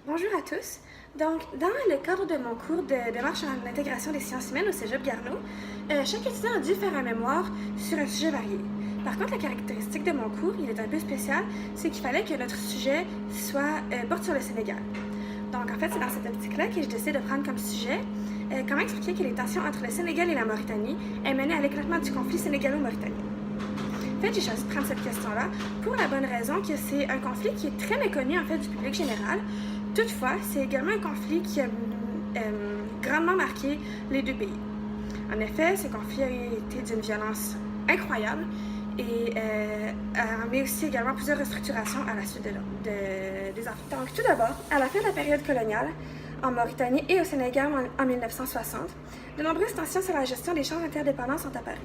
Bonjour à tous. Donc, dans le cadre de mon cours de démarche en intégration des sciences humaines au Cégep Garneau, chaque étudiant a dû faire un mémoire sur un sujet varié. Par contre, la caractéristique de mon cours, il est un peu spécial, c'est qu'il fallait que notre sujet porte sur le Sénégal. Donc, en fait, c'est dans cette optique-là que je décide de prendre comme sujet comment expliquer que les tensions entre le Sénégal et la Mauritanie aient mené à l'éclatement du conflit sénégalo-mauritanien. En fait, j'ai choisi de prendre cette question-là pour la bonne raison que c'est un conflit qui est très méconnu en fait du public général. Toutefois, c'est également un conflit qui a grandement marqué les deux pays. En effet, ce conflit a été d'une violence incroyable et a amené aussi également plusieurs restructurations à la suite des enfants. Donc, tout d'abord, à la fin de la période coloniale, en Mauritanie et au Sénégal en 1960, de nombreuses tensions sur la gestion des champs interdépendants sont apparues.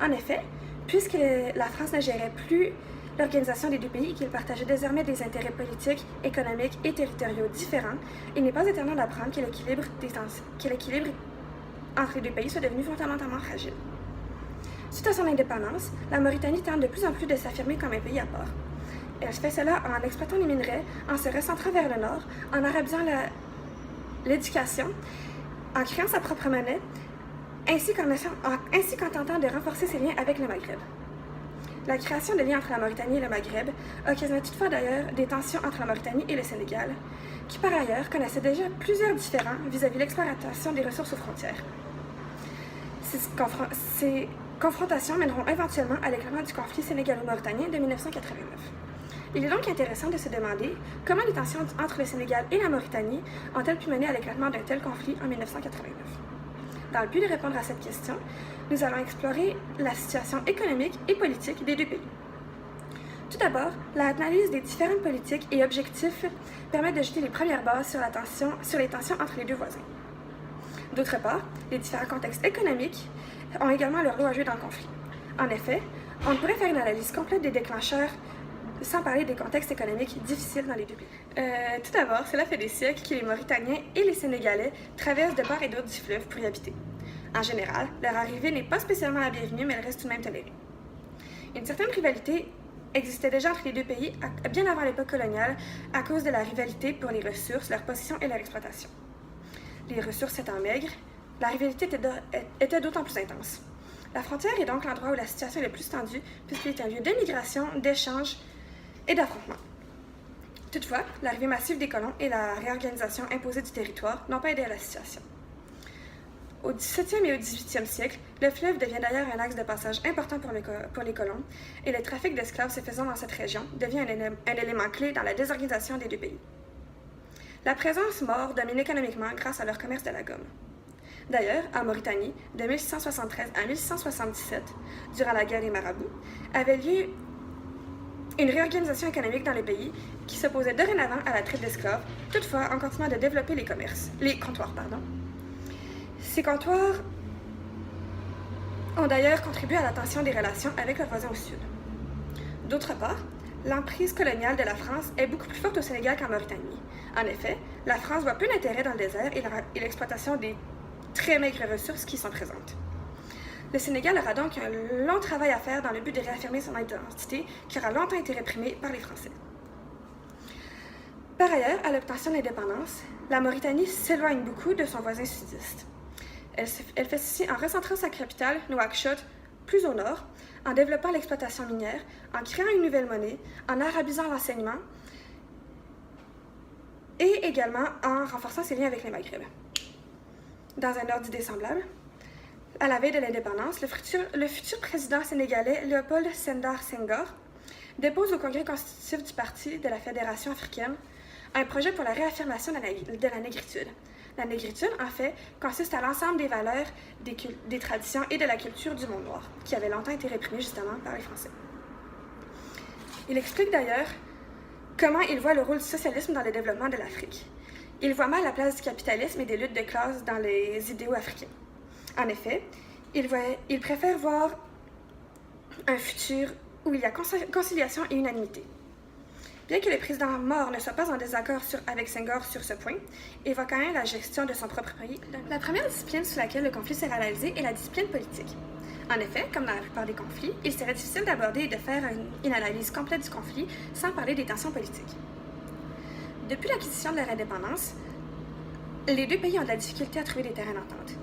En effet, puisque la France ne gérait plus l'organisation des deux pays et qu'ils partageaient désormais des intérêts politiques, économiques et territoriaux différents, il n'est pas étonnant d'apprendre que l'équilibre entre les deux pays soit devenu fondamentalement fragile. Suite à son indépendance, la Mauritanie tente de plus en plus de s'affirmer comme un pays à part. Elle fait cela en exploitant les minerais, en se recentrant vers le nord, en arabisant l'éducation, en créant sa propre monnaie, ainsi qu'en tentant de renforcer ses liens avec le Maghreb. La création de liens entre la Mauritanie et le Maghreb occasionna toutefois d'ailleurs des tensions entre la Mauritanie et le Sénégal, qui par ailleurs connaissaient déjà plusieurs différends vis-à-vis de l'exploitation des ressources aux frontières. Ces confrontations mèneront éventuellement à l'éclatement du conflit sénégalo-mauritanien de 1989. Il est donc intéressant de se demander comment les tensions entre le Sénégal et la Mauritanie ont-elles pu mener à l'éclatement d'un tel conflit en 1989. Dans le but de répondre à cette question, nous allons explorer la situation économique et politique des deux pays. Tout d'abord, l'analyse des différentes politiques et objectifs permet de jeter les premières bases sur les tensions entre les deux voisins. D'autre part, les différents contextes économiques ont également leur lot à jouer dans le conflit. En effet, on ne pourrait faire une analyse complète des déclencheurs sans parler des contextes économiques difficiles dans les deux pays. Tout d'abord, cela fait des siècles que les Mauritaniens et les Sénégalais traversent de part et d'autre du fleuve pour y habiter. En général, leur arrivée n'est pas spécialement la bienvenue, mais elle reste tout de même tolérée. Une certaine rivalité existait déjà entre les deux pays bien avant l'époque coloniale à cause de la rivalité pour les ressources, leur possession et leur exploitation. Les ressources étant maigres, la rivalité était d'autant plus intense. La frontière est donc l'endroit où la situation est le plus tendue puisqu'il est un lieu de migration, d'échange et d'affrontement. Toutefois, l'arrivée massive des colons et la réorganisation imposée du territoire n'ont pas aidé à la situation. Au XVIIe et au XVIIIe siècle, le fleuve devient d'ailleurs un axe de passage important pour les colons et le trafic d'esclaves se faisant dans cette région devient un élément clé dans la désorganisation des deux pays. La présence maure domine économiquement grâce à leur commerce de la gomme. D'ailleurs, en Mauritanie, de 1673 à 1677, durant la guerre des marabouts, avait lieu une réorganisation économique dans le pays qui s'opposait dorénavant à la traite d'esclaves, toutefois en continuant de développer les comptoirs. Ces comptoirs ont d'ailleurs contribué à la tension des relations avec leurs voisins au sud. D'autre part, l'emprise coloniale de la France est beaucoup plus forte au Sénégal qu'en Mauritanie. En effet, la France voit peu d'intérêt dans le désert et l'exploitation des très maigres ressources qui sont présentes. Le Sénégal aura donc un long travail à faire dans le but de réaffirmer son identité qui aura longtemps été réprimée par les Français. Par ailleurs, à l'obtention de l'indépendance, la Mauritanie s'éloigne beaucoup de son voisin sudiste. Elle fait ceci en recentrant sa capitale, Nouakchott, plus au nord, en développant l'exploitation minière, en créant une nouvelle monnaie, en arabisant l'enseignement et également en renforçant ses liens avec les Maghreb. Dans un ordre d'idée semblable, à la veille de l'indépendance, le futur président sénégalais Léopold Sédar Senghor dépose au congrès constitutif du Parti de la Fédération africaine un projet pour la réaffirmation de la négritude. La négritude, en fait, consiste à l'ensemble des valeurs, des traditions et de la culture du monde noir, qui avait longtemps été réprimée justement par les Français. Il explique d'ailleurs comment il voit le rôle du socialisme dans le développement de l'Afrique. Il voit mal la place du capitalisme et des luttes de classe dans les idéaux africains. En effet, il préfère voir un futur où il y a conciliation et unanimité. Bien que le président mort ne soit pas en désaccord avec Senghor sur ce point, il voit quand même la gestion de son propre pays. La première discipline sous laquelle le conflit s'est réalisé est la discipline politique. En effet, comme dans la plupart des conflits, il serait difficile d'aborder et de faire une analyse complète du conflit sans parler des tensions politiques. Depuis l'acquisition de leur indépendance, les deux pays ont de la difficulté à trouver des terrains d'entente.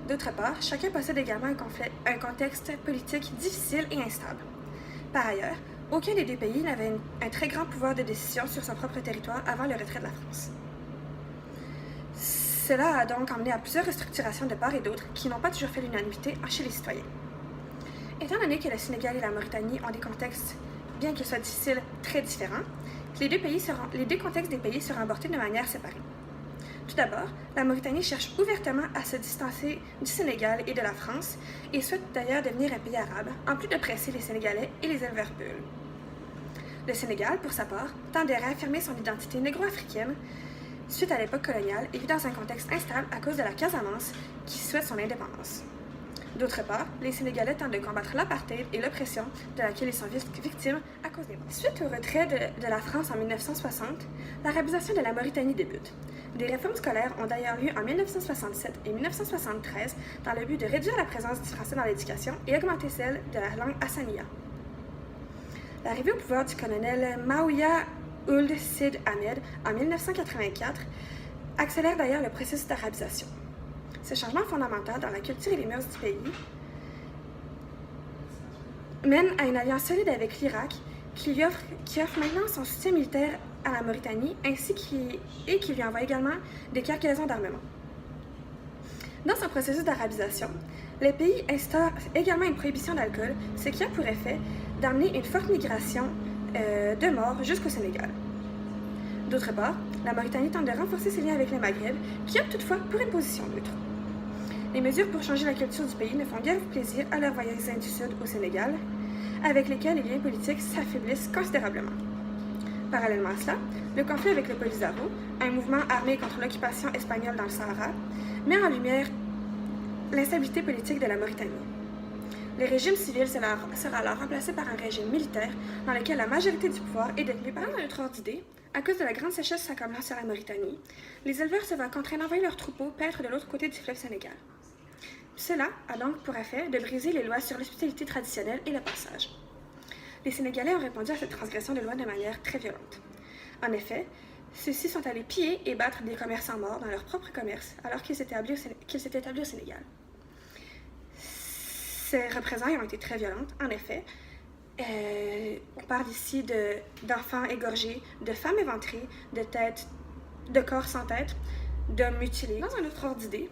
D'autre part, chacun possède également un contexte politique difficile et instable. Par ailleurs, aucun des deux pays n'avait un très grand pouvoir de décision sur son propre territoire avant le retrait de la France. Cela a donc emmené à plusieurs restructurations de part et d'autre qui n'ont pas toujours fait l'unanimité chez les citoyens. Étant donné que le Sénégal et la Mauritanie ont des contextes, bien qu'ils soient difficiles, très différents, les deux contextes des pays seront abordés de manière séparée. Tout d'abord, la Mauritanie cherche ouvertement à se distancer du Sénégal et de la France et souhaite d'ailleurs devenir un pays arabe, en plus de presser les Sénégalais et les éleveurs peuls. Le Sénégal, pour sa part, tenderait à affirmer son identité négro-africaine suite à l'époque coloniale et vit dans un contexte instable à cause de la Casamance qui souhaite son indépendance. D'autre part, les Sénégalais tentent de combattre l'apartheid et l'oppression de laquelle ils sont victimes à cause des Blancs. Suite au retrait de la France en 1960, l'arabisation de la Mauritanie débute. Des réformes scolaires ont d'ailleurs lieu en 1967 et 1973 dans le but de réduire la présence du français dans l'éducation et augmenter celle de la langue hassaniya. L'arrivée au pouvoir du colonel Maouya Ould Sid Ahmed en 1984 accélère d'ailleurs le processus d'arabisation. Ce changement fondamental dans la culture et les mœurs du pays mène à une alliance solide avec l'Irak qui offre maintenant son soutien militaire à la Mauritanie et qui lui envoie également des cargaisons d'armement. Dans son processus d'arabisation, le pays instaure également une prohibition d'alcool, ce qui a pour effet d'amener une forte migration de morts jusqu'au Sénégal. D'autre part, la Mauritanie tente de renforcer ses liens avec le Maghreb, qui opte toutefois pour une position neutre. Les mesures pour changer la culture du pays ne font guère plaisir à leurs voisins du Sud au Sénégal, avec lesquels les liens politiques s'affaiblissent considérablement. Parallèlement à cela, le conflit avec le Polisario, un mouvement armé contre l'occupation espagnole dans le Sahara, met en lumière l'instabilité politique de la Mauritanie. Le régime civil sera alors remplacé par un régime militaire dans lequel la majorité du pouvoir est détenue par un autre ordre d'idée. À cause de la grande sécheresse s'accumulant sur la Mauritanie, les éleveurs se voient contraints d'envoyer leurs troupeaux paître de l'autre côté du fleuve Sénégal. Cela a donc pour effet de briser les lois sur l'hospitalité traditionnelle et le passage. Les Sénégalais ont répondu à cette transgression de loi de manière très violente. En effet, ceux-ci sont allés piller et battre des commerçants morts dans leur propre commerce alors qu'ils s'étaient établis au Sénégal. Ces représailles ont été très violentes. En effet, on parle ici d'enfants égorgés, de femmes éventrées, de corps sans tête, d'hommes mutilés. Dans un autre ordre d'idée,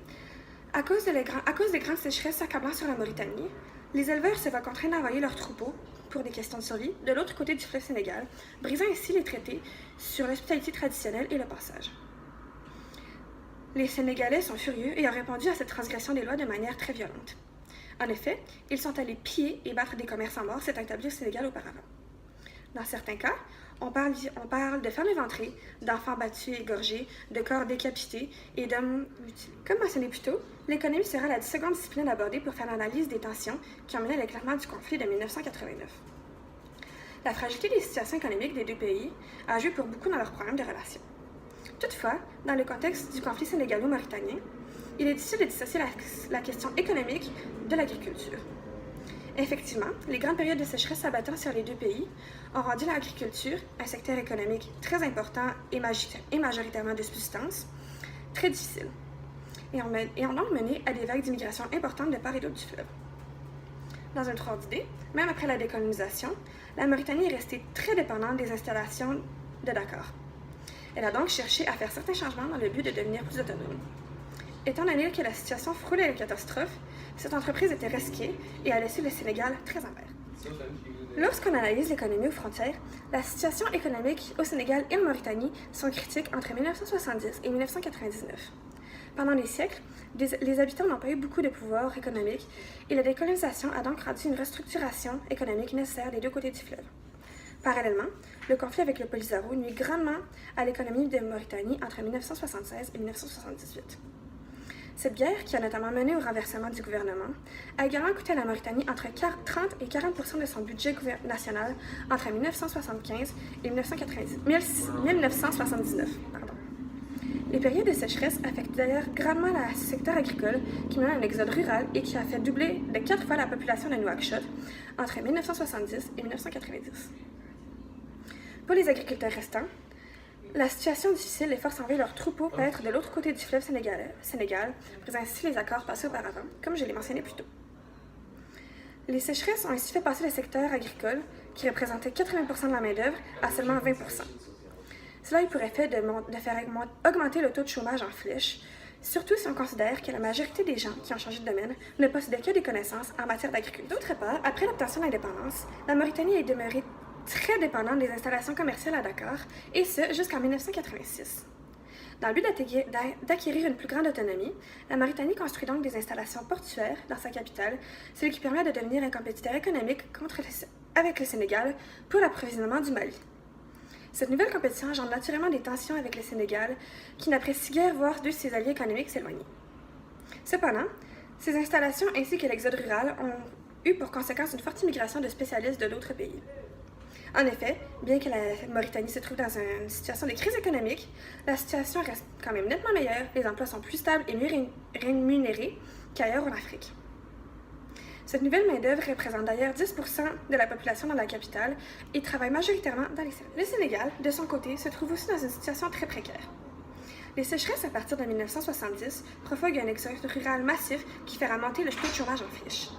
à cause des grandes sécheresses s'accablant sur la Mauritanie, les éleveurs se voient contraints d'envoyer leurs troupeaux, pour des questions de survie, de l'autre côté du fleuve Sénégal, brisant ainsi les traités sur l'hospitalité traditionnelle et le passage. Les Sénégalais sont furieux et ont répondu à cette transgression des lois de manière très violente. En effet, ils sont allés piller et battre des commerçants morts s'étant établis au Sénégal auparavant. Dans certains cas, on parle de femmes éventrées, d'enfants battus et égorgés, de corps décapités et d'hommes mutilés. Comme mentionné plus tôt, l'économie sera la seconde discipline abordée pour faire l'analyse des tensions qui ont mené à l'éclatement du conflit de 1989. La fragilité des situations économiques des deux pays a joué pour beaucoup dans leurs problèmes de relations. Toutefois, dans le contexte du conflit sénégalo-mauritanien, il est difficile de dissocier la question économique de l'agriculture. Effectivement, les grandes périodes de sécheresse s'abattant sur les deux pays ont rendu l'agriculture, un secteur économique très important et majoritairement de subsistance, très difficile, et ont donc mené à des vagues d'immigration importantes de part et d'autre du fleuve. Dans un autre ordre d'idée, même après la décolonisation, la Mauritanie est restée très dépendante des installations de Dakar. Elle a donc cherché à faire certains changements dans le but de devenir plus autonome. Étant donné que la situation frôlait la catastrophe, cette entreprise était risquée et a laissé le Sénégal très en perte. Lorsqu'on analyse l'économie aux frontières, la situation économique au Sénégal et en Mauritanie sont critiques entre 1970 et 1999. Pendant des siècles, les habitants n'ont pas eu beaucoup de pouvoir économique et la décolonisation a donc rendu une restructuration économique nécessaire des deux côtés du fleuve. Parallèlement, le conflit avec le Polisario nuit grandement à l'économie de Mauritanie entre 1976 et 1978. Cette guerre, qui a notamment mené au renversement du gouvernement, a également coûté à la Mauritanie entre 30 et 40% de son budget national entre 1975 et 1979. Les périodes de sécheresse affectent d'ailleurs grandement le secteur agricole qui mène à un exode rural et qui a fait doubler de 4 fois la population de Nouakchott entre 1970 et 1990. Pour les agriculteurs restants, La situation difficile les force à envoyer leurs troupeaux paître de l'autre côté du fleuve Sénégal, brisant ainsi les accords passés auparavant, comme je l'ai mentionné plus tôt. Les sécheresses ont ainsi fait passer le secteur agricole, qui représentait 80% de la main-d'œuvre, à seulement 20%. Cela a eu pour effet de faire augmenter le taux de chômage en flèche, surtout si on considère que la majorité des gens qui ont changé de domaine ne possédaient que des connaissances en matière d'agriculture. D'autre part, après l'obtention de l'indépendance, la Mauritanie est demeurée très dépendante des installations commerciales à Dakar, et ce jusqu'en 1986. Dans le but d'acquérir une plus grande autonomie, la Mauritanie construit donc des installations portuaires dans sa capitale, ce qui permet de devenir un compétiteur économique avec le Sénégal pour l'approvisionnement du Mali. Cette nouvelle compétition engendre naturellement des tensions avec le Sénégal, qui n'apprécie guère voir deux de ses alliés économiques s'éloigner. Cependant, ces installations ainsi que l'exode rural ont eu pour conséquence une forte immigration de spécialistes de d'autres pays. En effet, bien que la Mauritanie se trouve dans une situation de crise économique, la situation reste quand même nettement meilleure, les emplois sont plus stables et mieux rémunérés qu'ailleurs en Afrique. Cette nouvelle main-d'œuvre représente d'ailleurs 10% de la population dans la capitale et travaille majoritairement dans les services. Le Sénégal, de son côté, se trouve aussi dans une situation très précaire. Les sécheresses à partir de 1970 provoquent un exode rural massif qui fait remonter le taux de chômage en flèche.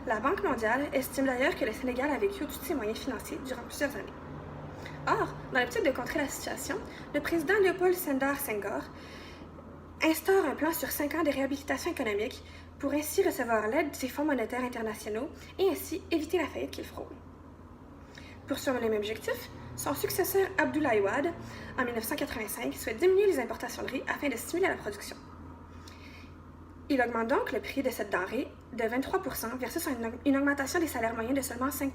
La Banque mondiale estime d'ailleurs que le Sénégal a vécu au-dessus de ses moyens financiers durant plusieurs années. Or, dans l'objectif de contrer la situation, le président Léopold Sédar Senghor instaure un plan sur 5 ans de réhabilitation économique pour ainsi recevoir l'aide des fonds monétaires internationaux et ainsi éviter la faillite qu'il frôle. Pour ce même objectif, son successeur Abdoulaye Wade, en 1985, souhaite diminuer les importations de riz afin de stimuler la production. Il augmente donc le prix de cette denrée de 23% versus une augmentation des salaires moyens de seulement 5%.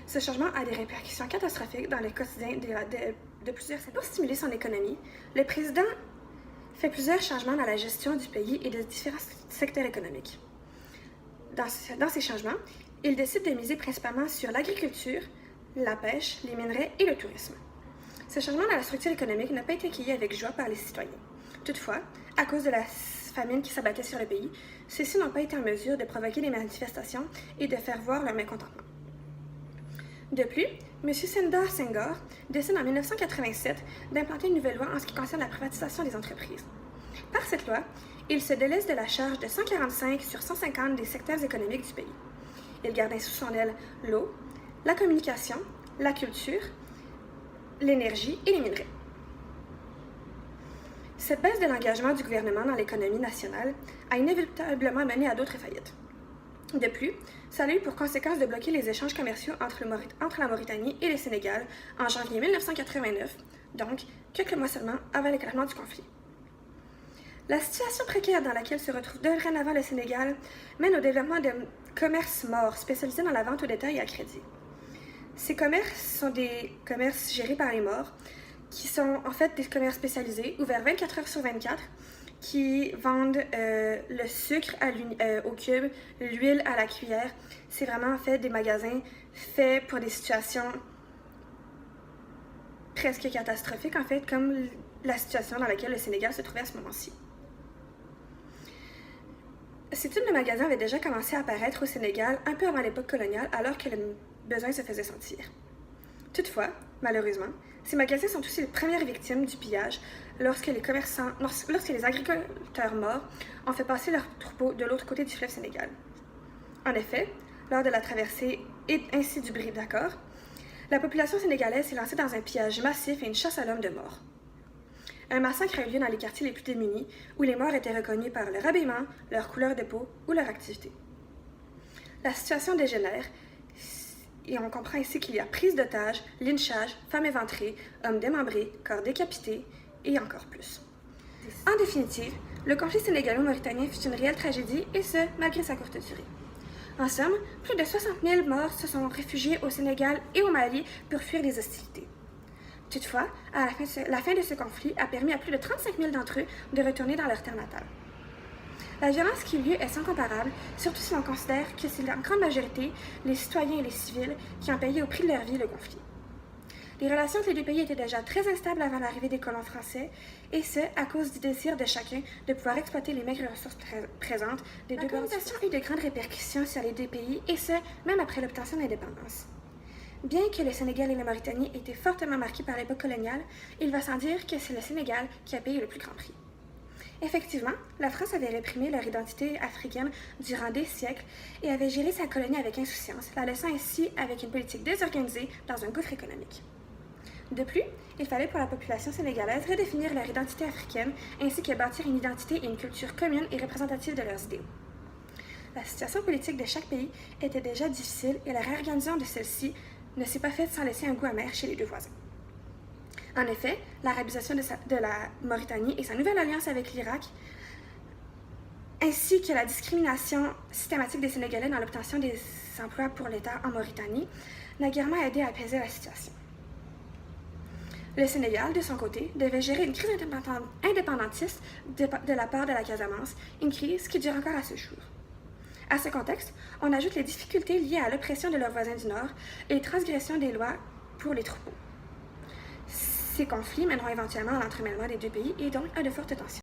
Ce changement a des répercussions catastrophiques dans le quotidien de plusieurs secteurs. Pour stimuler son économie, le président fait plusieurs changements dans la gestion du pays et de différents secteurs économiques. Dans ces changements, il décide de miser principalement sur l'agriculture, la pêche, les minerais et le tourisme. Ce changement dans la structure économique n'a pas été accueilli avec joie par les citoyens. Toutefois, à cause de la famine qui s'abattait sur le pays, ceux-ci n'ont pas été en mesure de provoquer des manifestations et de faire voir leur mécontentement. De plus, M. Sédar Senghor décide en 1987 d'implanter une nouvelle loi en ce qui concerne la privatisation des entreprises. Par cette loi, il se délaisse de la charge de 145 sur 150 des secteurs économiques du pays. Il garde sous son aile l'eau, la communication, la culture, l'énergie et les minerais. Cette baisse de l'engagement du gouvernement dans l'économie nationale a inévitablement mené à d'autres faillites. De plus, ça a eu pour conséquence de bloquer les échanges commerciaux entre la Mauritanie et le Sénégal en janvier 1989, donc quelques mois seulement avant l'éclatement du conflit. La situation précaire dans laquelle se retrouve dorénavant le Sénégal mène au développement de commerces morts spécialisés dans la vente au détail et à crédit. Ces commerces sont des commerces gérés par les morts, qui sont en fait des commerces spécialisés, ouverts 24 heures sur 24, qui vendent le sucre au cube, l'huile à la cuillère. C'est vraiment en fait des magasins faits pour des situations presque catastrophiques, en fait, comme la situation dans laquelle le Sénégal se trouvait à ce moment-ci. Ces types de magasins avaient déjà commencé à apparaître au Sénégal un peu avant l'époque coloniale, alors que le besoin se faisait sentir. Toutefois, malheureusement, ces magasins sont aussi les premières victimes du pillage lorsque les agriculteurs morts ont fait passer leurs troupeaux de l'autre côté du fleuve Sénégal. En effet, lors de la traversée et ainsi du bris d'accord, la population sénégalaise s'est lancée dans un pillage massif et une chasse à l'homme de mort. Un massacre a eu lieu dans les quartiers les plus démunis, où les morts étaient reconnus par leur habillement, leur couleur de peau ou leur activité. La situation dégénère, et on comprend ici qu'il y a prise d'otages, lynchage, femmes éventrées, hommes démembrés, corps décapités et encore plus. En définitive, le conflit sénégalo-mauritanien fut une réelle tragédie, et ce, malgré sa courte durée. En somme, plus de 60 000 morts se sont réfugiés au Sénégal et au Mali pour fuir les hostilités. Toutefois, la fin de ce conflit a permis à plus de 35 000 d'entre eux de retourner dans leur terre natale. La violence qui eut lieu est sans comparable, surtout si l'on considère que c'est la grande majorité, les citoyens et les civils, qui ont payé au prix de leur vie le conflit. Les relations entre les deux pays étaient déjà très instables avant l'arrivée des colons français, et ce, à cause du désir de chacun de pouvoir exploiter les maigres ressources présentes des deux bords. La colonisation eut de grandes répercussions sur les deux pays, et ce, même après l'obtention de l'indépendance. Bien que le Sénégal et la Mauritanie aient été fortement marqués par l'époque coloniale, il va sans dire que c'est le Sénégal qui a payé le plus grand prix. Effectivement, la France avait réprimé leur identité africaine durant des siècles et avait géré sa colonie avec insouciance, la laissant ainsi avec une politique désorganisée dans un gouffre économique. De plus, il fallait pour la population sénégalaise redéfinir leur identité africaine ainsi que bâtir une identité et une culture commune et représentative de leurs idéaux. La situation politique de chaque pays était déjà difficile et la réorganisation de celle-ci ne s'est pas faite sans laisser un goût amer chez les deux voisins. En effet, l'arabisation de la Mauritanie et sa nouvelle alliance avec l'Irak, ainsi que la discrimination systématique des Sénégalais dans l'obtention des emplois pour l'État en Mauritanie, n'a guèrement aidé à apaiser la situation. Le Sénégal, de son côté, devait gérer une crise indépendantiste de la part de la Casamance, une crise qui dure encore à ce jour. À ce contexte, on ajoute les difficultés liées à l'oppression de leurs voisins du Nord et les transgressions des lois pour les troupeaux. Ces conflits mèneront éventuellement à l'entremêlement des deux pays et donc à de fortes tensions.